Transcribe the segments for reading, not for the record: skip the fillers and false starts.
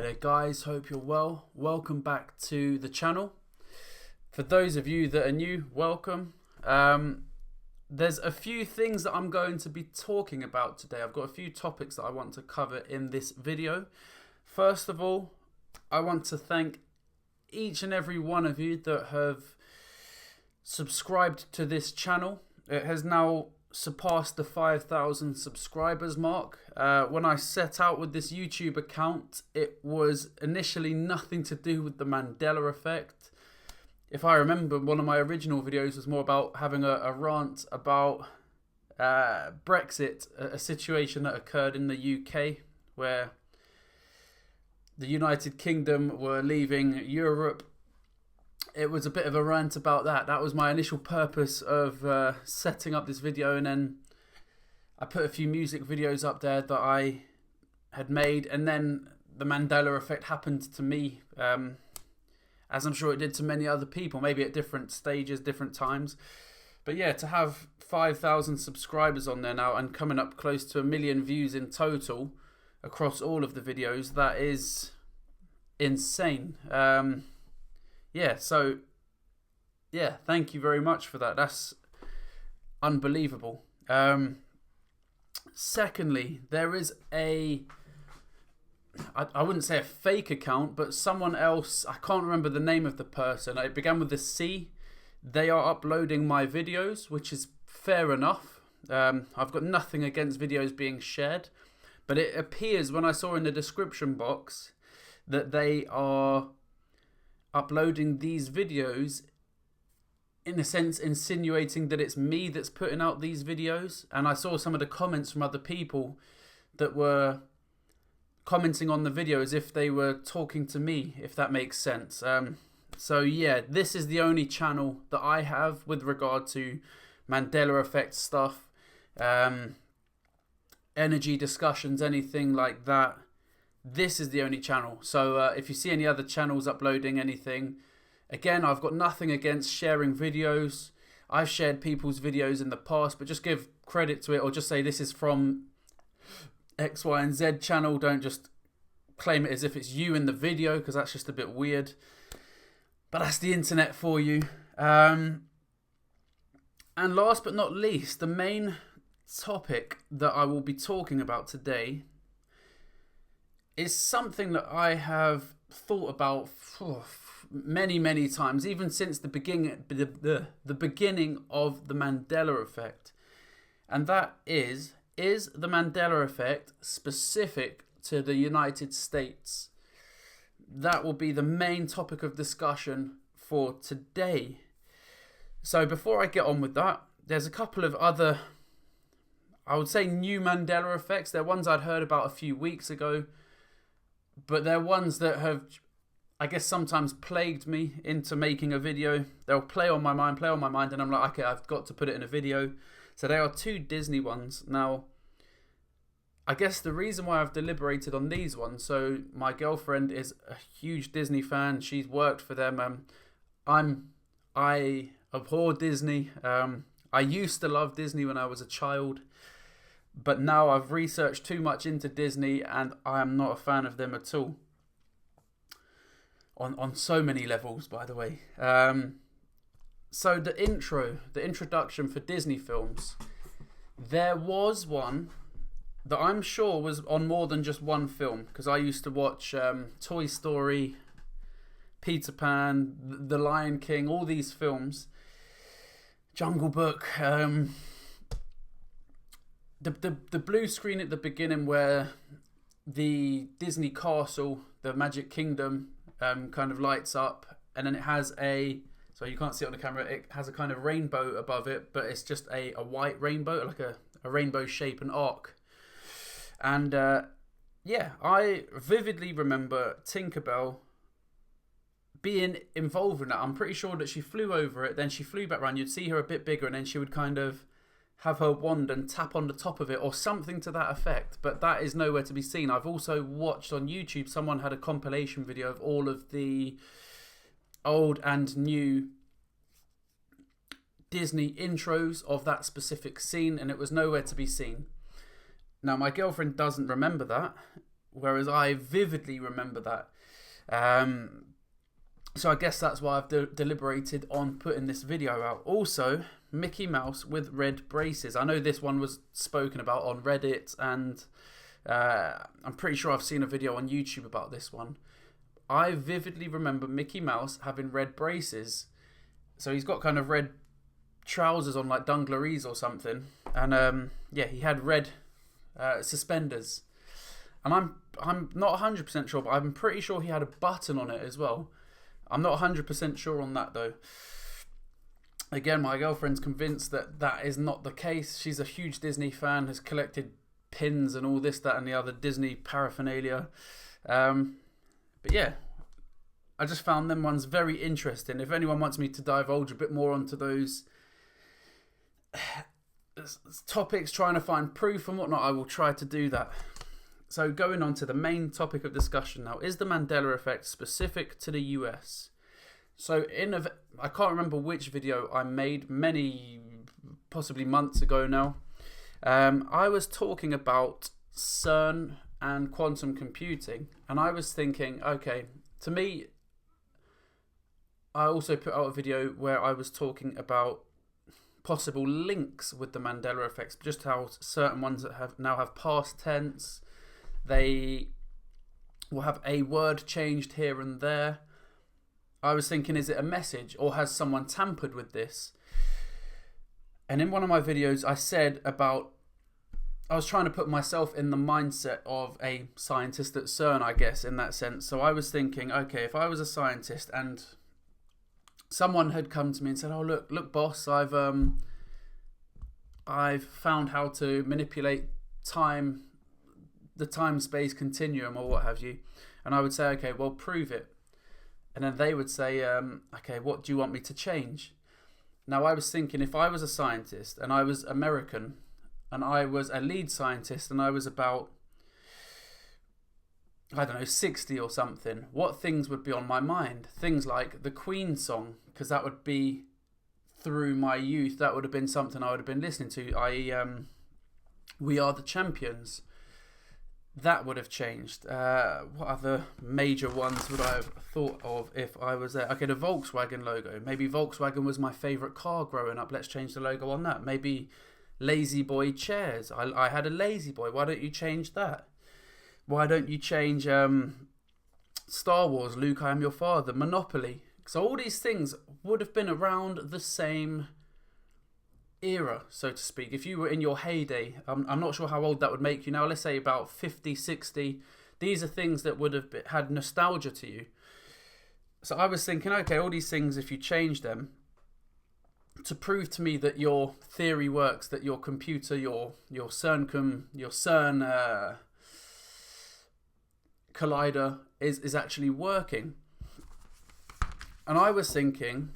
Hi there guys, hope you're well. Welcome back to the channel. For those of you that are new, welcome. There's a few things that I'm going to be talking about today. I've got a few topics that I want to cover in this video. First of all, I want to thank each and every one of you that have subscribed to this channel. It has now surpassed the 5,000 subscribers mark. When I set out with this YouTube account, it was initially nothing to do with the Mandela Effect. If I remember, one of my original videos was more about having a rant about Brexit, a situation that occurred in the UK where the United Kingdom were leaving Europe. It was a bit of a rant about that. That was my initial purpose of setting up this video, and then I put a few music videos up there that I had made, and then the Mandela Effect happened to me, as I'm sure it did to many other people, maybe at different stages, different times. But yeah, to have 5,000 subscribers on there now and coming up close to 1 million views in total across all of the videos, that is insane. Yeah, so, yeah, thank you very much for that. That's unbelievable. Secondly, there is I wouldn't say a fake account, but someone else, I can't remember the name of the person. It began with a C. They are uploading my videos, which is fair enough. I've got nothing against videos being shared, but it appears when I saw in the description box that they are uploading these videos in a sense insinuating that it's me that's putting out these videos. And I saw some of the comments from other people that were commenting on the video as if they were talking to me, if that makes sense. So yeah, this is the only channel that I have with regard to Mandela Effect stuff, energy discussions, anything like that. This is the only channel. So if you see any other channels uploading anything, again, I've got nothing against sharing videos. I've shared people's videos in the past, but just give credit to it, or just say this is from X, Y, and Z channel. Don't just claim it as if it's you in the video, because that's just a bit weird. But that's the internet for you. And last but not least, the main topic that I will be talking about today is something that I have thought about many times, even since the beginning of the Mandela Effect. And that is the Mandela Effect specific to the United States? That will be the main topic of discussion for today. So before I get on with that, there's a couple of other, I would say, new Mandela Effects. They're ones I'd heard about a few weeks ago, but they're ones that have, I guess, sometimes plagued me into making a video. They'll play on my mind, and I'm like, okay, I've got to put it in a video. So they are two Disney ones. Now, I guess the reason why I've deliberated on these ones, so my girlfriend is a huge Disney fan. She's worked for them. I abhor Disney. I used to love Disney when I was a child, but now I've researched too much into Disney and I am not a fan of them at all. On so many levels, by the way. So the introduction for Disney films, there was one that I'm sure was on more than just one film, because I used to watch Toy Story, Peter Pan, The Lion King, all these films, Jungle Book. The blue screen at the beginning where the Disney castle, the Magic Kingdom, kind of lights up, and then it has so you can't see it on the camera, it has a kind of rainbow above it, but it's just a white rainbow, like a rainbow shape, an arc. And yeah, I vividly remember Tinkerbell being involved in that. I'm pretty sure that she flew over it, then she flew back around, you'd see her a bit bigger, and then she would kind of have her wand and tap on the top of it or something to that effect, but that is nowhere to be seen. I've also watched on YouTube, someone had a compilation video of all of the old and new Disney intros of that specific scene, and it was nowhere to be seen. Now, my girlfriend doesn't remember that, whereas I vividly remember that. So I guess that's why I've deliberated on putting this video out. Also, Mickey Mouse with red braces. I know this one was spoken about on Reddit, and I'm pretty sure I've seen a video on YouTube about this one. I vividly remember Mickey Mouse having red braces. So he's got kind of red trousers on, like dungarees or something. And yeah, he had red suspenders. And I'm not 100% sure, but I'm pretty sure he had a button on it as well. I'm not 100% sure on that though. Again, my girlfriend's convinced that that is not the case. She's a huge Disney fan, has collected pins and all this, that and the other Disney paraphernalia. But yeah, I just found them ones very interesting. If anyone wants me to divulge a bit more onto those topics, trying to find proof and whatnot, I will try to do that. So going on to the main topic of discussion now, is the Mandela Effect specific to the US? So I can't remember which video I made many, possibly months ago now. I was talking about CERN and quantum computing, and I was thinking, okay, to me, I also put out a video where I was talking about possible links with the Mandela Effects, just how certain ones that now have past tense, they will have a word changed here and there. I was thinking, is it a message, or has someone tampered with this? And in one of my videos, I said about, I was trying to put myself in the mindset of a scientist at CERN, I guess, in that sense. So I was thinking, okay, if I was a scientist and someone had come to me and said, "Oh, look, boss, I've found how to manipulate time, the time-space continuum, or what have you," and I would say, "Okay, well, prove it." And then they would say, "Okay, what do you want me to change?" Now, I was thinking, if I was a scientist and I was American and I was a lead scientist and I was about, I don't know, 60 or something, what things would be on my mind? Things like the Queen song, because that would be through my youth. That would have been something I would have been listening to, i.e. We Are the Champions. That would have changed. What other major ones would I have thought of if I was there? Okay, the Volkswagen logo. Maybe Volkswagen was my favourite car growing up. Let's change the logo on that. Maybe Lazy Boy chairs. I had a Lazy Boy. Why don't you change that? Why don't you change Star Wars, Luke, I Am Your Father, Monopoly? So all these things would have been around the same era, so to speak. If you were in your heyday, I'm not sure how old that would make you now. Let's say about 50, 60. These are things that would have had nostalgia to you. So I was thinking, okay, all these things, if you change them, to prove to me that your theory works, that your computer, your CERN collider is actually working. And I was thinking,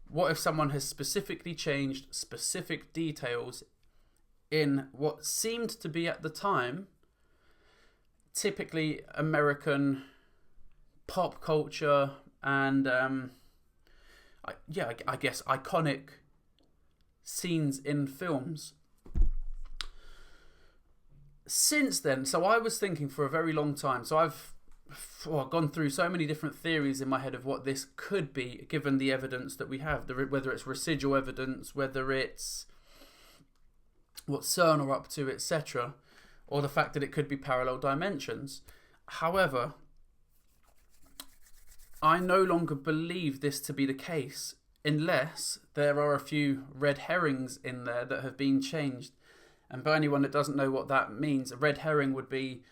what if someone has specifically changed specific details in what seemed to be at the time typically American pop culture and I guess iconic scenes in films. Since then, so I was thinking for a very long time, so I've gone through so many different theories in my head of what this could be, given the evidence that we have, whether it's residual evidence, whether it's what CERN are up to, etc., or the fact that it could be parallel dimensions. However, I no longer believe this to be the case unless there are a few red herrings in there that have been changed. And by anyone that doesn't know what that means, a red herring would be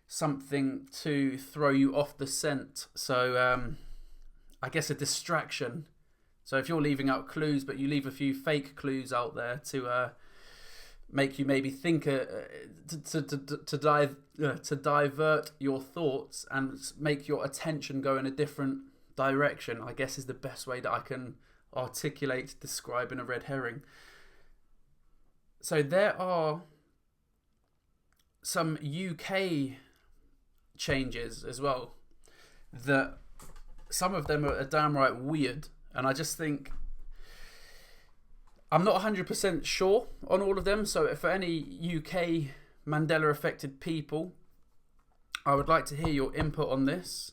something to throw you off the scent. So I guess a distraction. So if you're leaving out clues, but you leave a few fake clues out there to make you maybe think, to divert your thoughts and make your attention go in a different direction, I guess is the best way that I can articulate describing a red herring. So there are some UK changes as well that some of them are damn right weird, and I just think I'm not 100% sure on all of them. So for any UK Mandela affected people, I would like to hear your input on this.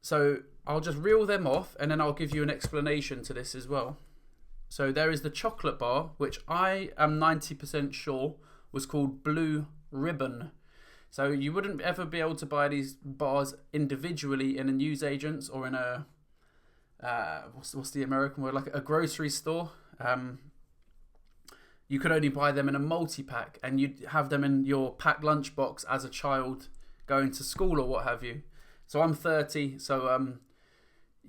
So I'll just reel them off and then I'll give you an explanation to this as well. So there is the chocolate bar, which I am 90% sure was called Blue Ribbon. So you wouldn't ever be able to buy these bars individually in a newsagent's or in a, what's the American word, like a grocery store. You could only buy them in a multi-pack, and you'd have them in your packed lunchbox as a child going to school or what have you. So I'm 30, so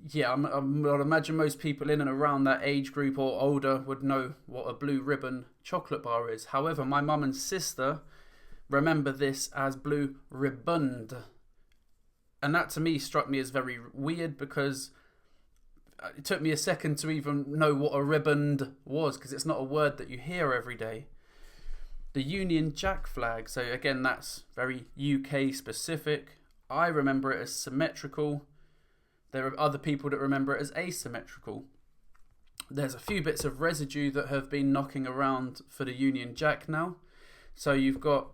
yeah, I'd imagine most people in and around that age group or older would know what a Blue Ribbon chocolate bar is. However, my mum and sister remember this as Blue Riband. And that to me struck me as very weird, because it took me a second to even know what a riband was, because it's not a word that you hear every day. The Union Jack flag, so again, that's very UK specific. I remember it as symmetrical. There are other people that remember it as asymmetrical. There's a few bits of residue that have been knocking around for the Union Jack now. So you've got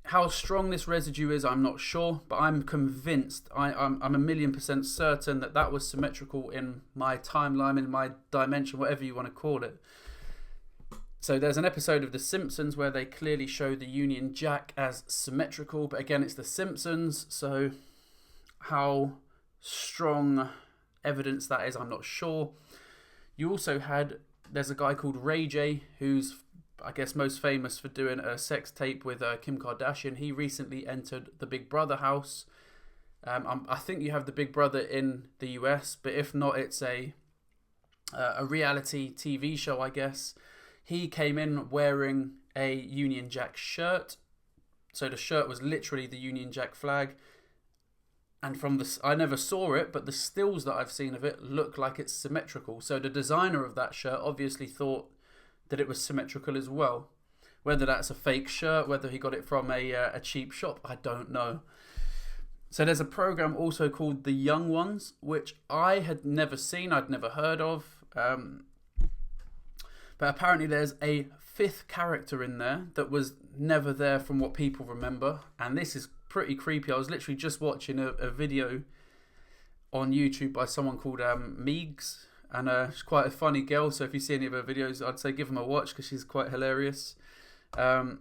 how strong this residue is, I'm not sure, but I'm convinced, I'm 1,000,000% certain that that was symmetrical in my timeline, in my dimension, whatever you want to call it. So there's an episode of The Simpsons where they clearly show the Union Jack as symmetrical, but again, it's The Simpsons, so how strong evidence that is, I'm not sure. You also had, there's a guy called Ray J, who's I guess most famous for doing a sex tape with Kim Kardashian. He recently entered the Big Brother house. I think you have the Big Brother in the US, but if not, it's a reality TV show, I guess. He came in wearing a Union Jack shirt. So the shirt was literally the Union Jack flag. And from this, I never saw it, but the stills that I've seen of it look like it's symmetrical. So the designer of that shirt obviously thought that it was symmetrical as well. Whether that's a fake shirt, whether he got it from a cheap shop, I don't know. So there's a program also called The Young Ones, which I had never seen, I'd never heard of. But apparently there's a fifth character in there that was never there from what people remember. And this is pretty creepy. I was literally just watching a video on YouTube by someone called Meegs. And she's quite a funny girl, so if you see any of her videos, I'd say give them a watch because she's quite hilarious. The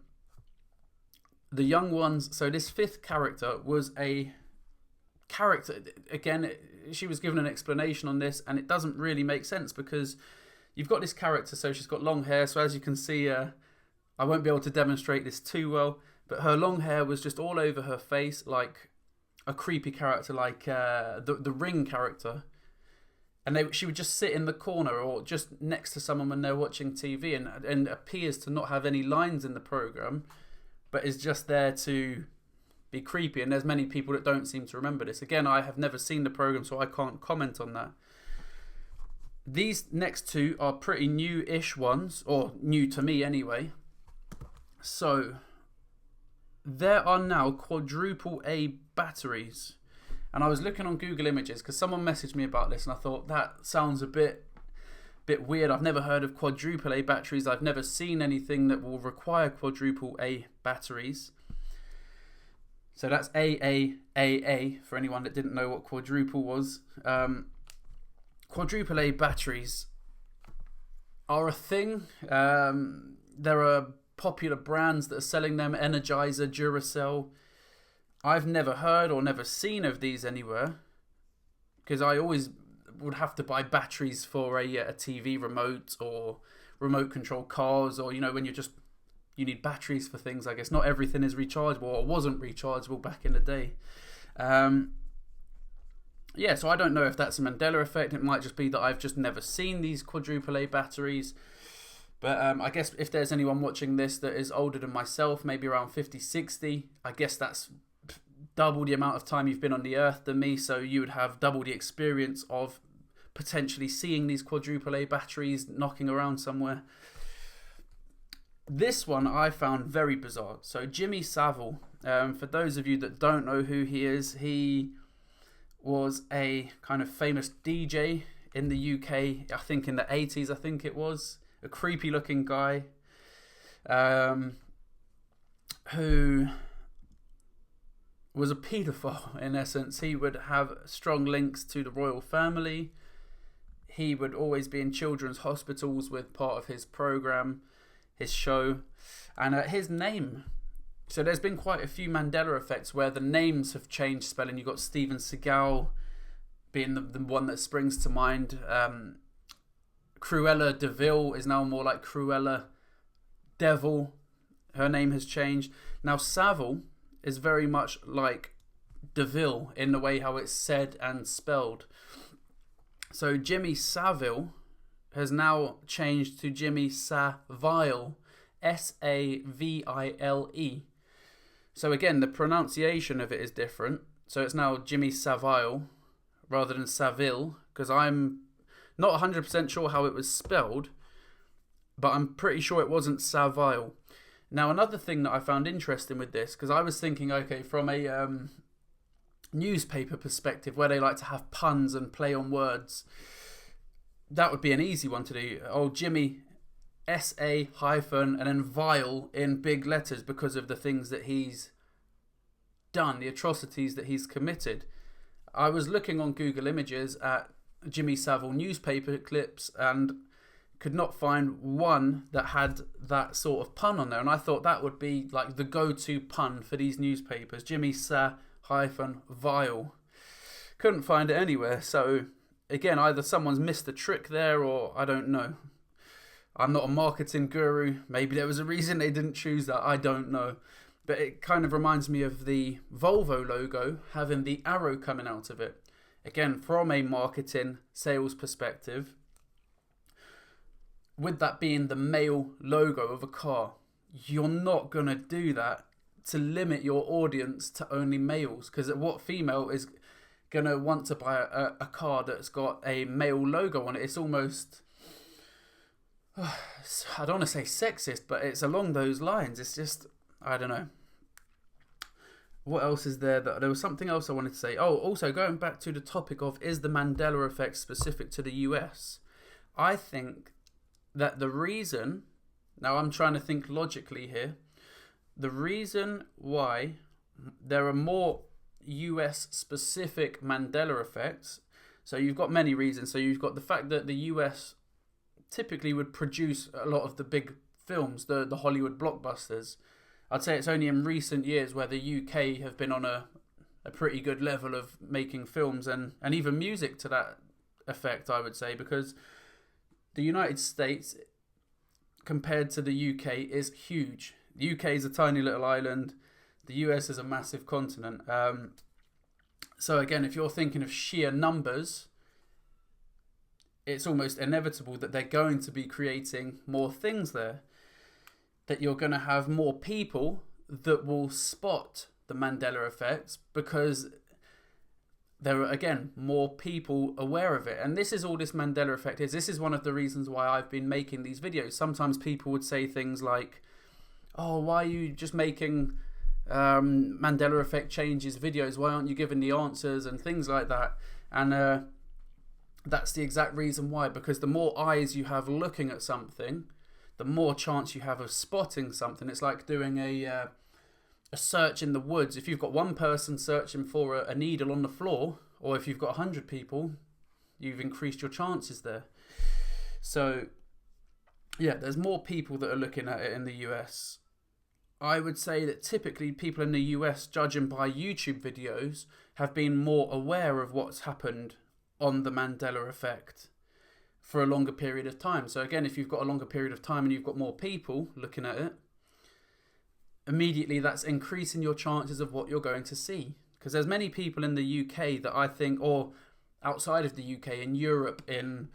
Young Ones, so this fifth character was a character, again, she was given an explanation on this, and it doesn't really make sense because you've got this character, so she's got long hair, so as you can see, I won't be able to demonstrate this too well, but her long hair was just all over her face, like a creepy character, like the Ring character. And she would just sit in the corner or just next to someone when they're watching TV and appears to not have any lines in the program, but is just there to be creepy. And there's many people that don't seem to remember this. Again, I have never seen the program, so I can't comment on that. These next two are pretty new-ish ones, or new to me anyway. So there are now quadruple A batteries. And I was looking on Google Images because someone messaged me about this and I thought that sounds a bit weird. I've never heard of quadruple A batteries. I've never seen anything that will require quadruple A batteries. So that's AAAA for anyone that didn't know what quadruple was. Quadruple A batteries are a thing. There are popular brands that are selling them, Energizer, Duracell. I've never heard or never seen of these anywhere because I always would have to buy batteries for a TV remote or remote control cars, or when you need batteries for things. I guess not everything is rechargeable or wasn't rechargeable back in the day. Yeah, so I don't know if that's a Mandela effect. It might just be that I've just never seen these quadruple A batteries. But I guess if there's anyone watching this that is older than myself, maybe around 50, 60, I guess that's double the amount of time you've been on the earth than me, so you would have double the experience of potentially seeing these quadruple A batteries knocking around somewhere. This one I found very bizarre. So Jimmy Savile, for those of you that don't know who he is, he was a kind of famous DJ in the UK, I think in the 80s, I think it was. A creepy looking guy who was a paedophile in essence. He would have strong links to the royal family. He would always be in children's hospitals with part of his program, his show, and his name. So there's been quite a few Mandela effects where the names have changed spelling. You've got Steven Seagal being the one that springs to mind. Cruella de Vil is now more like Cruella Devil. Her name has changed. Now Savile is very much like Deville in the way how it's said and spelled. So Jimmy Savile has now changed to Jimmy Savile, Savile. So again, the pronunciation of it is different. So it's now Jimmy Savile rather than Savile, because I'm not 100% sure how it was spelled, but I'm pretty sure it wasn't Savile. Now, another thing that I found interesting with this, because I was thinking, okay, from a newspaper perspective, where they like to have puns and play on words, that would be an easy one to do. Oh, Jimmy, S-A hyphen, and then Vile in big letters because of the things that he's done, the atrocities that he's committed. I was looking on Google Images at Jimmy Savile newspaper clips and could not find one that had that sort of pun on there, and I thought that would be like the go-to pun for these newspapers. Jimmy Sa-Vile. Couldn't find it anywhere, so again, either someone's missed a trick there, or I don't know. I'm not a marketing guru. Maybe there was a reason they didn't choose that. I don't know. But it kind of reminds me of the Volvo logo having the arrow coming out of it. Again, from a marketing sales perspective, with that being the male logo of a car, you're not going to do that to limit your audience to only males. Because what female is going to want to buy a car that's got a male logo on it? It's almost, I don't want to say sexist, but it's along those lines. It's just, I don't know. What else is there? There was something else I wanted to say. Oh, also going back to the topic of, is the Mandela Effect specific to the US? I think that the reason, now I'm trying to think logically here, the reason why there are more US specific Mandela effects, so you've got many reasons. So you've got the fact that the US typically would produce a lot of the big films, the Hollywood blockbusters. I'd say it's only in recent years where the UK have been on a pretty good level of making films and even music to that effect, I would say, because the United States compared to the UK is huge. The UK is a tiny little island. The US is a massive continent. So again, if you're thinking of sheer numbers, it's almost inevitable that they're going to be creating more things there. That you're going to have more people that will spot the Mandela effects because there are, again, more people aware of it. And this is all this Mandela effect is. This is one of the reasons why I've been making these videos. Sometimes people would say things like, oh, why are you just making Mandela effect changes videos? Why aren't you giving the answers and things like that? And that's the exact reason why. Because the more eyes you have looking at something, the more chance you have of spotting something. It's like doing a search in the woods. If you've got one person searching for a needle on the floor, or if you've got 100 people, you've increased your chances there. So, yeah, there's more people that are looking at it in the US. I would say that typically people in the US, judging by YouTube videos, have been more aware of what's happened on the Mandela effect for a longer period of time. So again, if you've got a longer period of time and you've got more people looking at it, immediately that's increasing your chances of what you're going to see. Because there's many people in the UK that I think, or outside of the UK, in Europe, in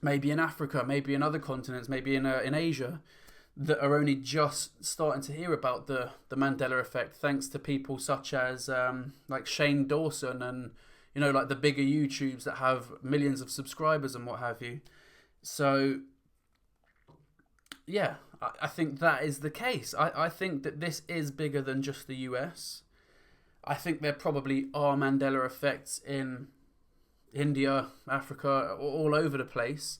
maybe in Africa, maybe in other continents, maybe in Asia, that are only just starting to hear about the Mandela effect, thanks to people such as like Shane Dawson and, you know, like the bigger YouTubes that have millions of subscribers and what have you. So, yeah, I think that is the case. I think that this is bigger than just the US. I think there probably are Mandela effects in India, Africa, all over the place.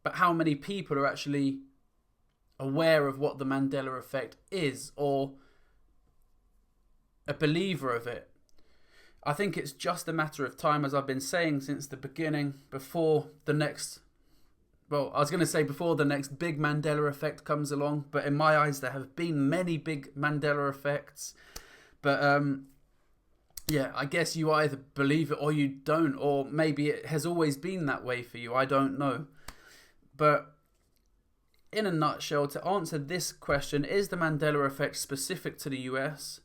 But how many people are actually aware of what the Mandela effect is, or a believer of it. I think it's just a matter of time, as I've been saying since the beginning, before the next big Mandela effect comes along. But in my eyes, there have been many big Mandela effects. But yeah, I guess you either believe it or you don't, or maybe it has always been that way for you. I don't know. But in a nutshell, to answer this question, is the Mandela effect specific to the US?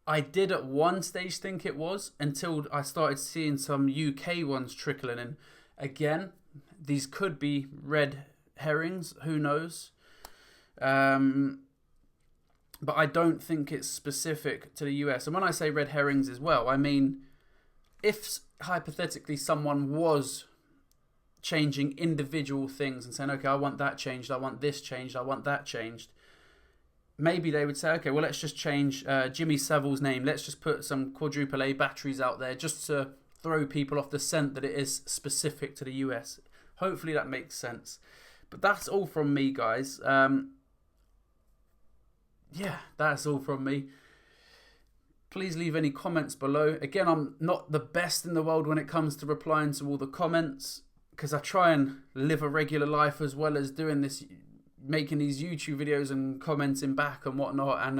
I did at one stage think it was, until I started seeing some UK ones trickling in. Again, these could be red herrings, who knows? But I don't think it's specific to the US. And when I say red herrings as well, I mean, if hypothetically someone was changing individual things and saying, okay, I want that changed, I want this changed, I want that changed, maybe they would say, okay, well, let's just change Jimmy Savile's name. Let's just put some quadruple A batteries out there just to throw people off the scent that it is specific to the US. Hopefully that makes sense. But that's all from me, guys. Yeah, that's all from me. Please leave any comments below. Again, I'm not the best in the world when it comes to replying to all the comments, because I try and live a regular life as well as doing this, making these YouTube videos and commenting back and whatnot. And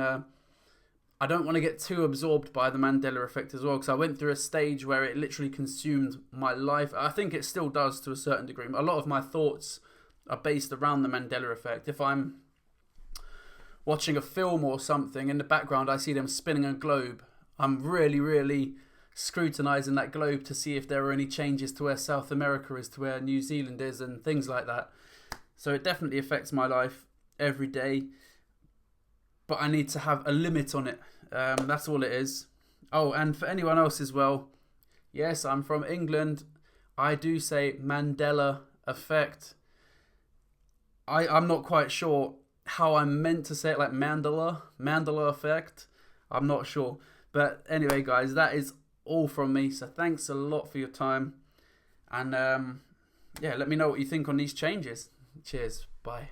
I don't want to get too absorbed by the Mandela effect as well, because I went through a stage where it literally consumed my life. I think it still does to a certain degree. A lot of my thoughts are based around the Mandela effect. If I'm watching a film or something, in the background I see them spinning a globe, I'm really scrutinizing that globe to see if there are any changes to where South America is, to where New Zealand is, and things like that. So it definitely affects my life every day, but I need to have a limit on it. That's all it is. Oh, and for anyone else as well, yes, I'm from England. I do say Mandela Effect. I'm not quite sure how I'm meant to say it, like Mandela Effect. I'm not sure. But anyway, guys, that is all from me. So thanks a lot for your time. And yeah, let me know what you think on these changes. Cheers. Bye.